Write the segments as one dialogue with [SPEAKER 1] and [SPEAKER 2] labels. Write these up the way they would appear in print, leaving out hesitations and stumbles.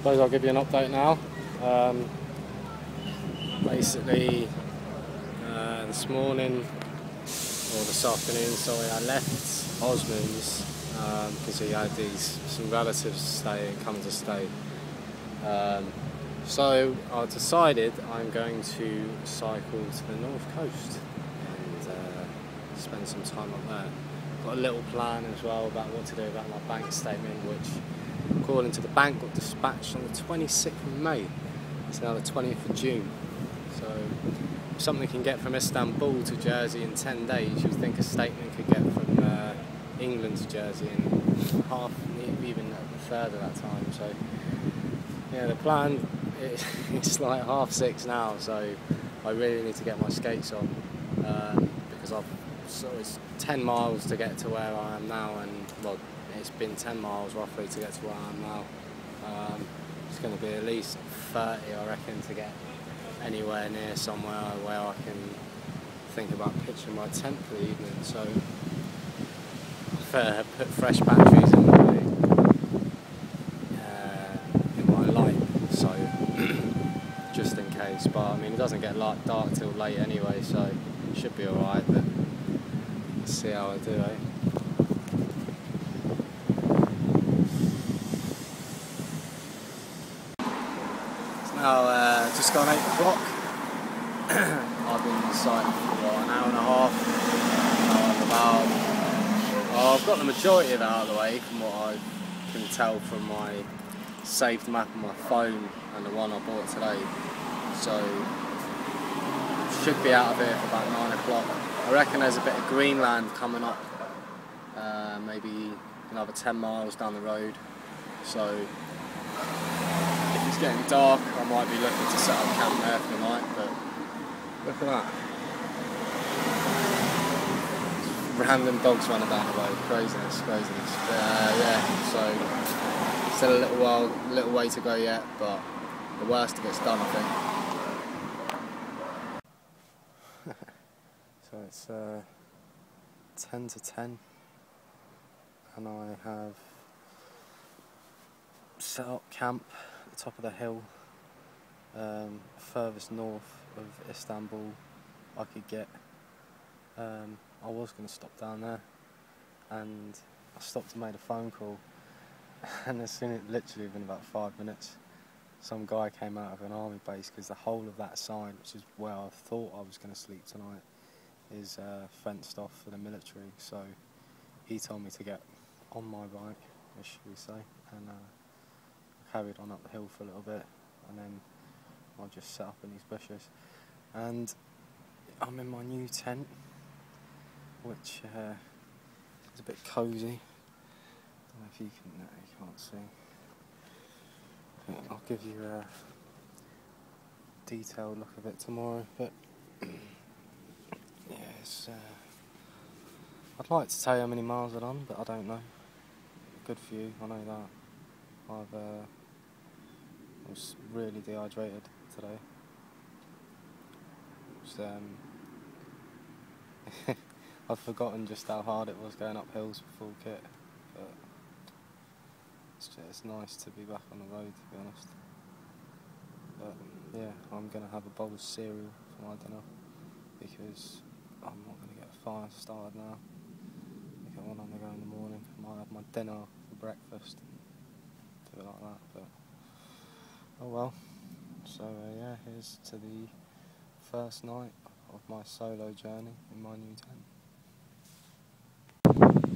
[SPEAKER 1] Suppose I'll give you an update now. Basically, this morning, or this afternoon, sorry, I left Osmans because he had some relatives come to stay. So I decided I'm going to cycle to the north coast and spend some time up there. Got a little plan as well about what to do about my bank statement, which according to the bank got dispatched on the 26th of May. It's now the 20th of June. So if something can get from Istanbul to Jersey in 10 days, you'd think a statement could get from England to Jersey in half, even a third of that time. So yeah, the plan, it's like 6:30 now, so I really need to get my skates on because it's 10 miles to get to where I am now, and well, it's been 10 miles roughly to get to where I am now. It's going to be at least 30, I reckon, to get anywhere near somewhere where I can think about pitching my tent for the evening. So I've put fresh batteries in my light, so just in case. But I mean, it doesn't get dark till late anyway, so it should be alright. But let's see how I do, eh? Now, just gone 8 o'clock. I've been cycling for an hour and a half. I've got the majority of it out of the way from what I can tell from my saved map on my phone and the one I bought today. So, should be out of here for about 9 o'clock. I reckon there's a bit of Greenland coming up, maybe another 10 miles down the road. So, if it's getting dark, I might be looking to set up camp there for the night, but look at that. Random dogs running down the road, craziness. But, yeah, so still a little way to go yet, but the worst of it's done, I think. So it's 10 to 10, and I have set up camp at the top of the hill, furthest north of Istanbul I could get. I was going to stop down there, and I stopped and made a phone call, and as soon as literally within about 5 minutes, some guy came out of an army base, because the whole of that side, which is where I thought I was going to sleep tonight, is fenced off for the military. So he told me to get on my bike, should we say, and I carried on up the hill for a little bit, and then I just set up in these bushes, and I'm in my new tent, which is a bit cosy. I don't know if you can't see. I'll give you a detailed look of it tomorrow, but yeah, I'd like to tell you how many miles I've done, but I don't know. Good for you, I know that. I was really dehydrated today. I've forgotten just how hard it was going up hills with full kit, but it's nice to be back on the road, to be honest. But yeah, I'm going to have a bowl of cereal for my dinner, because I'm not going to get a fire started now. I get one on the go in the morning. I might have my dinner for breakfast, do it like that, but oh well. So yeah, here's to the first night of my solo journey in my new tent.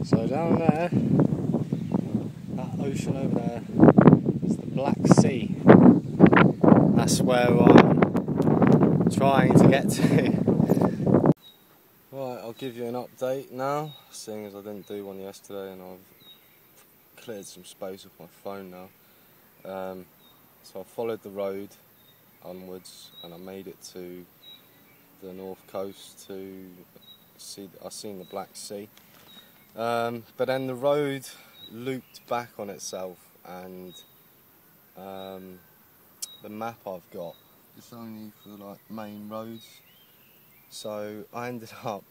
[SPEAKER 1] So down there, that ocean over there, is the Black Sea. That's where I'm trying to get to. Right, I'll give you an update now, seeing as I didn't do one yesterday and I've cleared some space off my phone now. So I followed the road onwards and I made it to the north coast to see. I seen the Black Sea, but then the road looped back on itself, and the map I've got is only for like main roads. So I ended up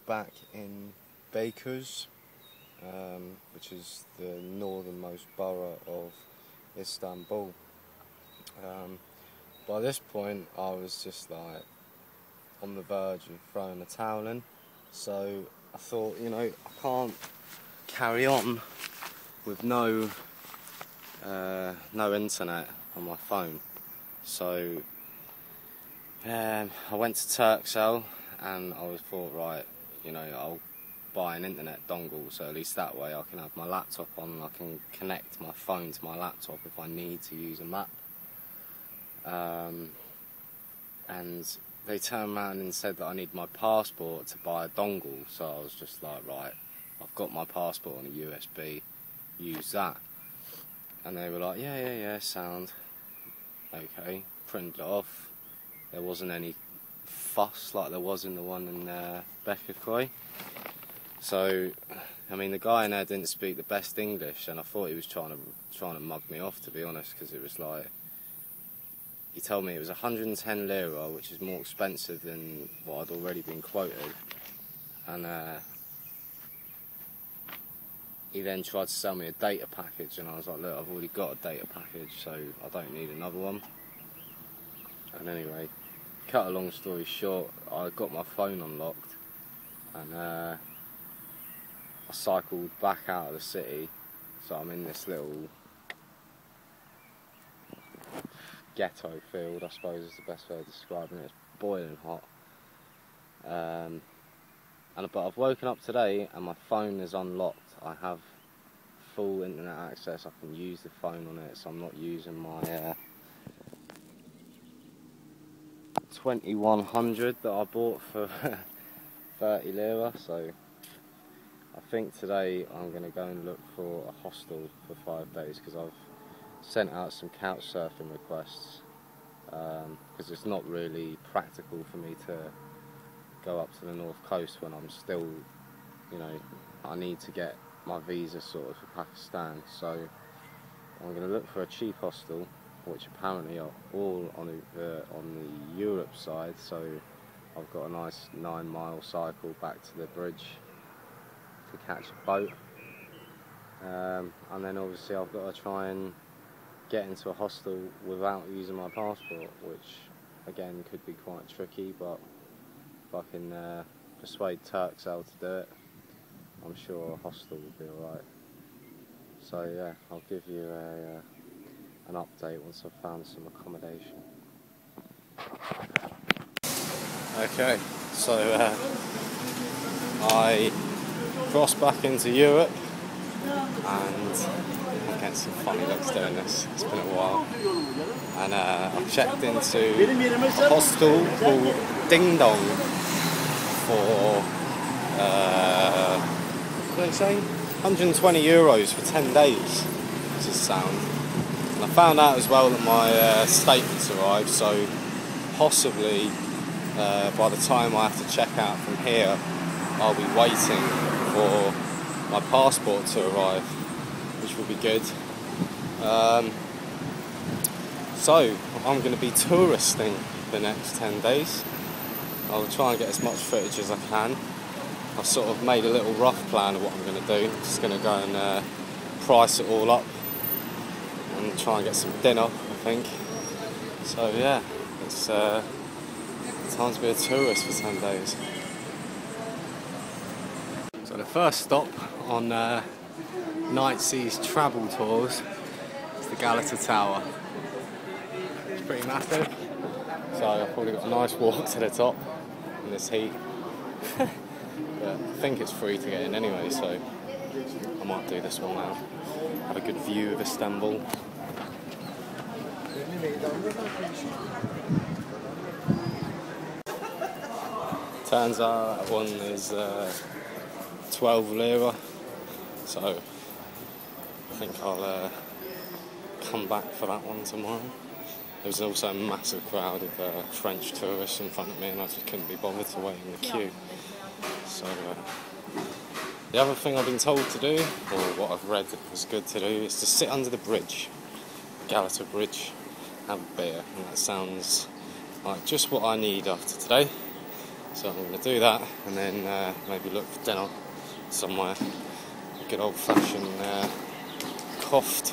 [SPEAKER 1] back in Bakers, which is the northernmost borough of Istanbul. By this point I was just like on the verge of throwing the towel in, so I thought, you know, I can't carry on with no internet on my phone. So I went to Turkcell and I thought, right, you know, I'll buy an internet dongle, so at least that way I can have my laptop on and I can connect my phone to my laptop if I need to use a map. And they turned around and said that I need my passport to buy a dongle, so I was just like, right, I've got my passport on a USB, use that. And they were like, yeah, sound. Okay, printed it off. There wasn't any fuss like there was in the one in Beckercoy. So, I mean, the guy in there didn't speak the best English, and I thought he was trying to mug me off, to be honest, because it was like, he told me it was 110 lira, which is more expensive than what I'd already been quoted, and he then tried to sell me a data package, and I was like, look, I've already got a data package, so I don't need another one. And anyway, cut a long story short, I got my phone unlocked, and I cycled back out of the city, so I'm in this little ghetto field, I suppose is the best way of describing it. It's boiling hot. But I've woken up today and my phone is unlocked. I have full internet access. I can use the phone on it, so I'm not using my 2100 that I bought for 30 lira. So I think today I'm going to go and look for a hostel for 5 days, because I've sent out some couch surfing requests, because it's not really practical for me to go up to the north coast when I'm still, you know, I need to get my visa sorted for Pakistan. So I'm going to look for a cheap hostel, which apparently are all on the Europe side, so I've got a nice 9-mile cycle back to the bridge to catch a boat, and then obviously I've got to try and get into a hostel without using my passport, which again could be quite tricky, but if I can persuade Turkcell to do it, I'm sure a hostel will be alright. So yeah, I'll give you an update once I've found some accommodation. Okay, so I crossed back into Europe, and I'm getting some funny looks doing this. It's been a while, and I've checked into a hostel called Ding Dong for what did they say? 120 euros for 10 days, which is sound. And I found out as well that my statement's arrived, so possibly by the time I have to check out from here, I'll be waiting for my passport to arrive, which will be good. So I'm going to be touristing the next 10 days. I'll try and get as much footage as I can. I've sort of made a little rough plan of what I'm going to do. I'm just going to go and price it all up and try and get some dinner, I think. So yeah, it's time to be a tourist for 10 days. So the first stop on Night Seas travel tours is the Galata Tower. It's pretty massive, so I've probably got a nice walk to the top in this heat. But I think it's free to get in anyway, so I might do this one now. Have a good view of Istanbul. Turns out that one is 12 lira, so I think I'll come back for that one tomorrow. There was also a massive crowd of French tourists in front of me, and I just couldn't be bothered to wait in the queue. So the other thing I've been told to do, or what I've read was good to do, is to sit under the bridge, Galata Bridge, have a beer, and that sounds like just what I need after today. So I'm going to do that, and then maybe look for dinner somewhere. A good old-fashioned coughed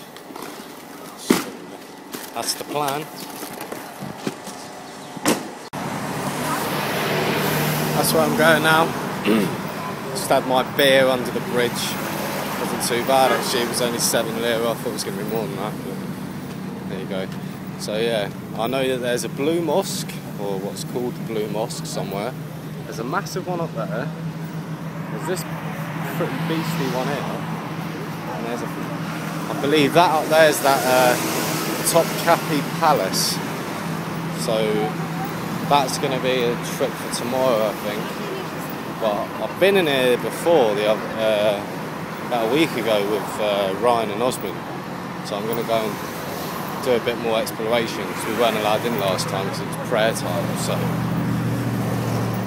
[SPEAKER 1] that's the plan. That's where I'm going now. Just had my beer under the bridge. Wasn't too bad actually, it was only 7 lira. I thought it was going to be more than that, but there you go. So yeah, I know that there's a blue mosque, or what's called the blue mosque somewhere. There's a massive one up there. There's this pretty beastly one here. And there's I believe that up there is that Topkapi Palace. So that's going to be a trip for tomorrow, I think. But I've been in here before, about a week ago with Ryan and Osmans. So I'm going to go and do a bit more exploration because we weren't allowed in last time because it was prayer time. So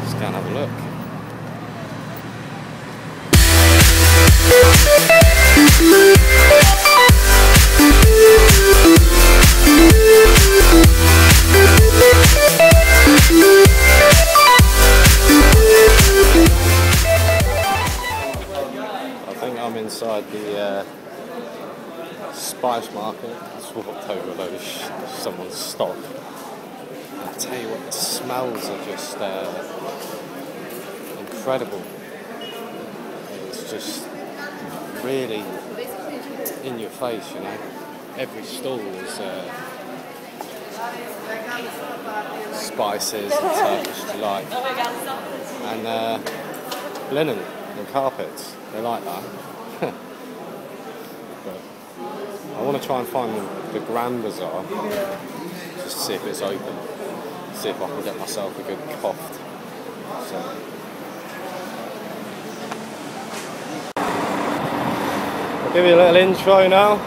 [SPEAKER 1] let's go and have a look. I'm inside the spice market. I swapped over those someone's stock. I tell you what, the smells are just incredible. It's just really in your face, you know. Every stall is spices and Turkish delight and linen and carpets. They like that. But I want to try and find the Grand Bazaar, just to see if it's open, see if I can get myself a good coft. So I'll give you a little intro now.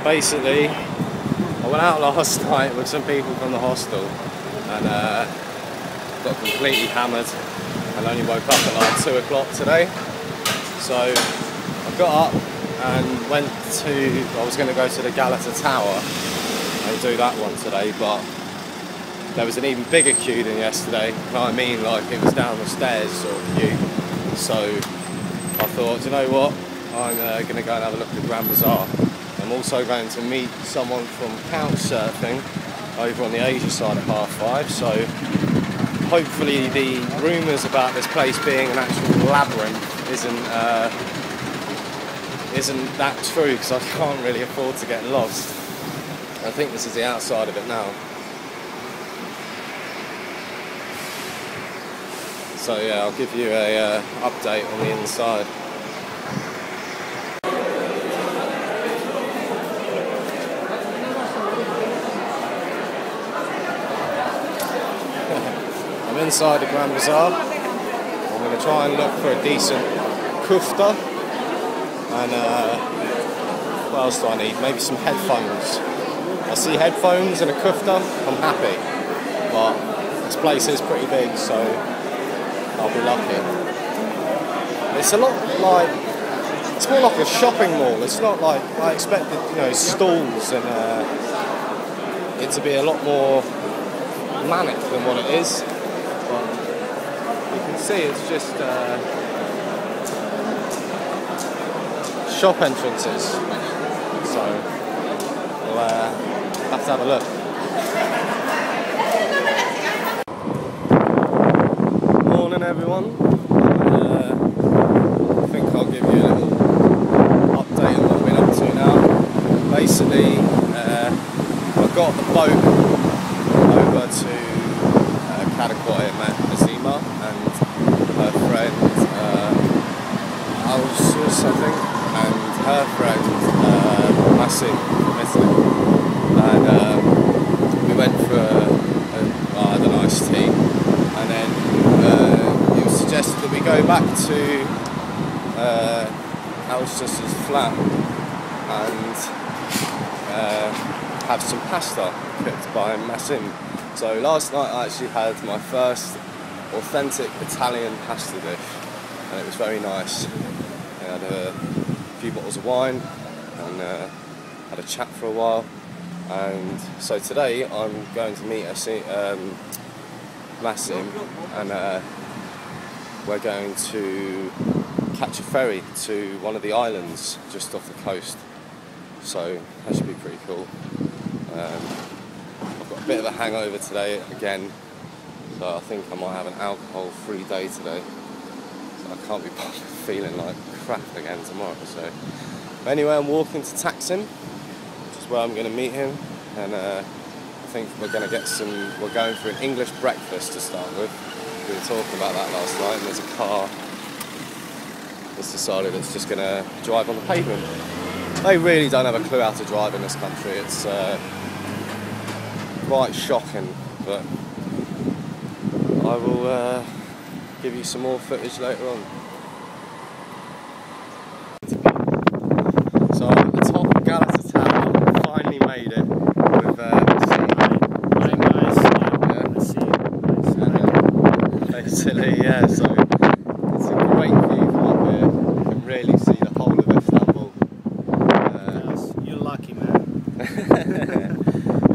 [SPEAKER 1] Basically, I went out last night with some people from the hostel and got completely hammered and only woke up at like 2 o'clock today. So I got up and went to, I was going to go to the Galata Tower and do that one today, but there was an even bigger queue than yesterday. You know what I mean? Like it was down the stairs sort of queue. So I thought, you know what? I'm going to go and have a look at the Grand Bazaar. I'm also going to meet someone from couch surfing over on the Asia side at 5:30. So hopefully the rumours about this place being an actual labyrinth isn't that true, because I can't really afford to get lost. I think this is the outside of it now. So yeah, I'll give you a update on the inside. I'm inside the Grand Bazaar. I'm going to try and look for a decent kufta. And what else do I need? Maybe some headphones. I see headphones and a kufta, I'm happy. But this place is pretty big, so I'll be lucky. It's a lot like, it's more like a shopping mall. It's not like, I expected, you know, stalls and it to be a lot more manic than what it is. But you can see it's just shop entrances, so we'll have to have a look. Morning everyone. I think I'll give you a little update on what we've been up to now. Basically, I got the boat over to Karakoy and met Azima and her friend Alsus, I think, and her friend Massi from Italy, and we went for I had a nice tea, and then it was suggested that we go back to Alsus's flat and have some pasta cooked by Massim. So last night I actually had my first authentic Italian pasta dish, and it was very nice. I had a few bottles of wine and had a chat for a while, and so today I'm going to meet Massim, and we're going to catch a ferry to one of the islands just off the coast.
[SPEAKER 2] so that should be pretty cool. I've got a bit of a hangover today again, so I think I might have an alcohol-free day today. So I can't be bothered feeling like crap again tomorrow. So, but anyway, I'm walking to Taksim, which is where I'm going to meet him, and I think we're going to get some. We're going for an English breakfast to start with. We were talking about that last night, and there's a car that's decided it's just going to drive on the pavement. They really don't have a clue how to drive in this country. It's quite shocking, but I will give you some more footage later on. So I'm at the top of Galata Town, finally made it with basically, yeah, so it's a great view from up here. You can really see the whole of Istanbul.
[SPEAKER 1] Yes, you're lucky, man.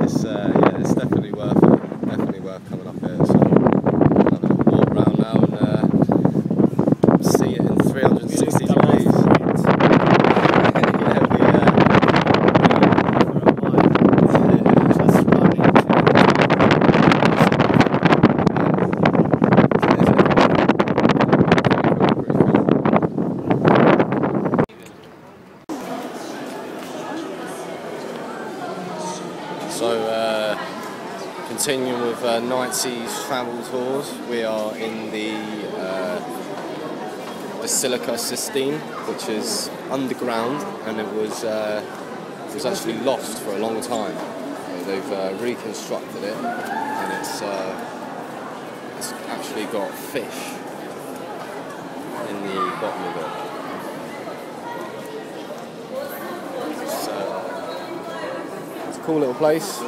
[SPEAKER 2] It's yeah, it's definitely worth it. Definitely worth coming up here. So I'll have a little walk around now and see it in 360 degrees. So, continuing with Knightsey's travel tours, we are in the Basilica Sistine, which is underground, and it was actually lost for a long time. They've reconstructed it, and it's actually got fish in the bottom of it. It's a cool little place.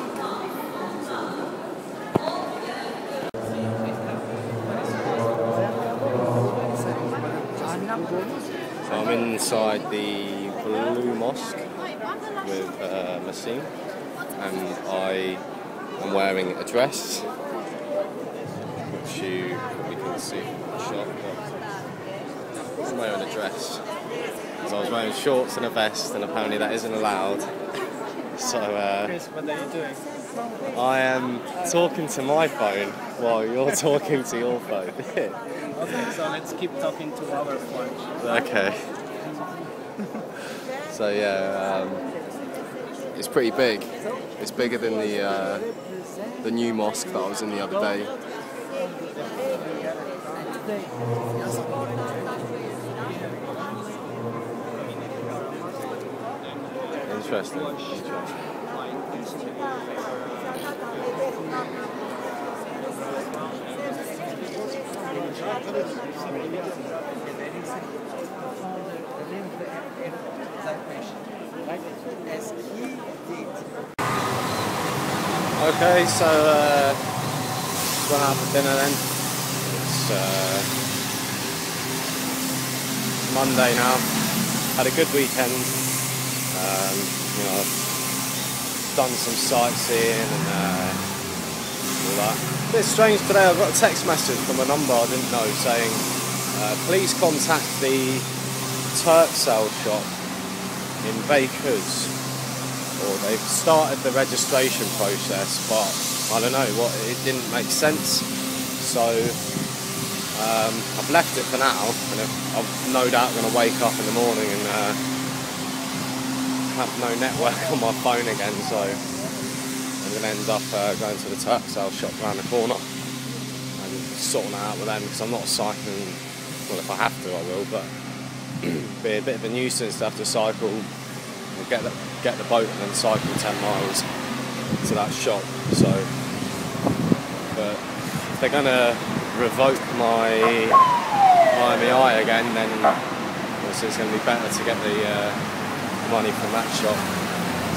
[SPEAKER 2] So I'm inside the Blue Mosque with Masim, and I am wearing a dress, which you probably can see from the shot. I'm wearing a dress. So I was wearing shorts and a vest, and apparently that isn't allowed. So
[SPEAKER 1] Chris, what are you doing?
[SPEAKER 2] I am talking to my phone while you're talking to your phone.
[SPEAKER 1] Okay, so let's keep talking to our phone.
[SPEAKER 2] Okay. So yeah, it's pretty big. It's bigger than the new mosque that I was in the other day. Interesting. Okay, so went out for dinner then. It's Monday now. Had a good weekend. You know, I've done some sightseeing and all that. A bit strange today. I got a text message from a number I didn't know saying, please contact the Turkcell shop in Bakers. Or they've started the registration process, but I don't know what, it didn't make sense. So I've left it for now, and I'm no doubt going to wake up in the morning and have no network on my phone again. So I'm going to end up going to the Turkcell shop around the corner and sorting it out with them, because I'm not cycling. Well, if I have to, I will, but it'd be a bit of a nuisance to have to cycle. Get the boat and then cycle 10 miles to that shop. So, but if they're going to revoke my IMEI again, then obviously it's going to be better to get the money from that shop.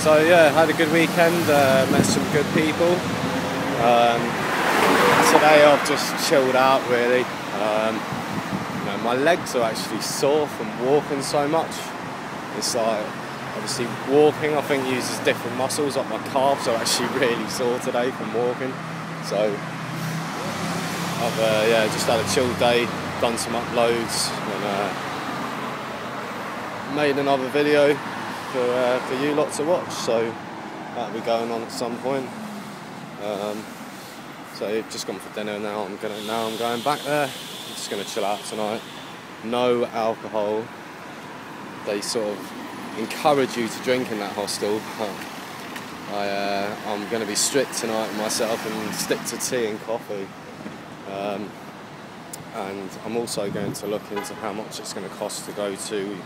[SPEAKER 2] So yeah, had a good weekend, met some good people. Today I've just chilled out really. You know, my legs are actually sore from walking so much. It's like, obviously walking I think uses different muscles, like my calves are actually really sore today from walking. So I've yeah, just had a chill day, done some uploads and made another video. for you lot to watch. So that'll be going on at some point. So I've just gone for dinner now. I'm going back there. I'm just gonna chill out tonight. No alcohol. They sort of encourage you to drink in that hostel, but I'm going to be strict tonight with myself and stick to tea and coffee. And I'm also going to look into how much it's going to cost to go to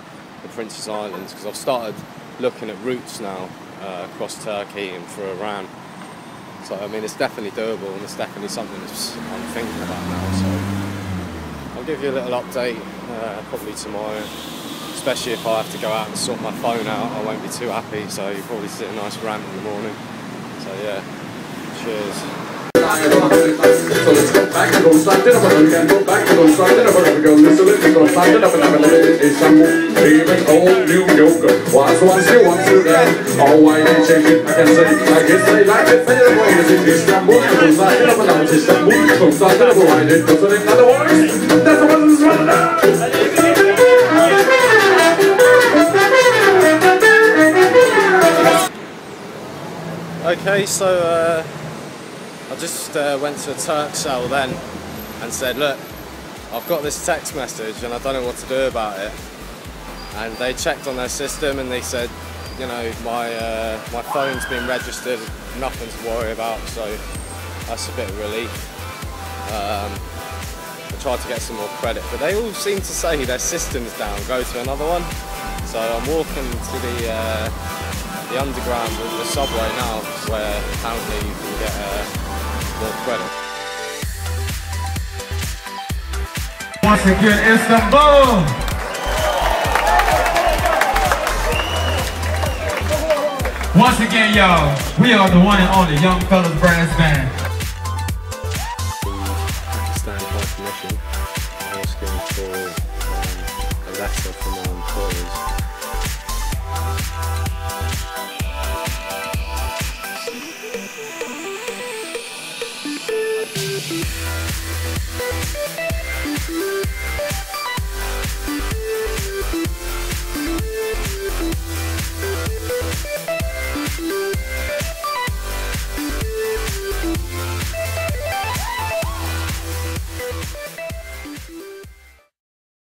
[SPEAKER 2] the Princess Islands, because I've started looking at routes now across Turkey and through Iran. So I mean, it's definitely doable, and it's definitely something that I'm thinking about now. So I'll give you a little update probably tomorrow. Especially if I have to go out and sort my phone out, I won't be too happy, so you'll probably see a nice rant in the morning. So yeah, cheers.
[SPEAKER 3] So let's go back and go start dinner, but we can go back and go start dinner, but we go listen, let's go start dinner, but I'm a little Istanbul, even old New York, was once you want to that, oh why they change it, I can say, I guess they like it, better way is it Istanbul, go start dinner, but now it's Istanbul, go start dinner, but why they doesn't in other words, that's what this is running out.
[SPEAKER 2] Okay, so I just went to a Turk cell then and said, look, I've got this text message and I don't know what to do about it. And they checked on their system and they said, you know, my phone's been registered, nothing to worry about, so that's a bit of relief. I tried to get some more credit, but they all seem to say their system's down, go to another one. So I'm walking to the underground with the subway now, where apparently you can get more credit.
[SPEAKER 3] Once again, Istanbul! Once again, y'all, we are the one and only Young Fellas Brass Band.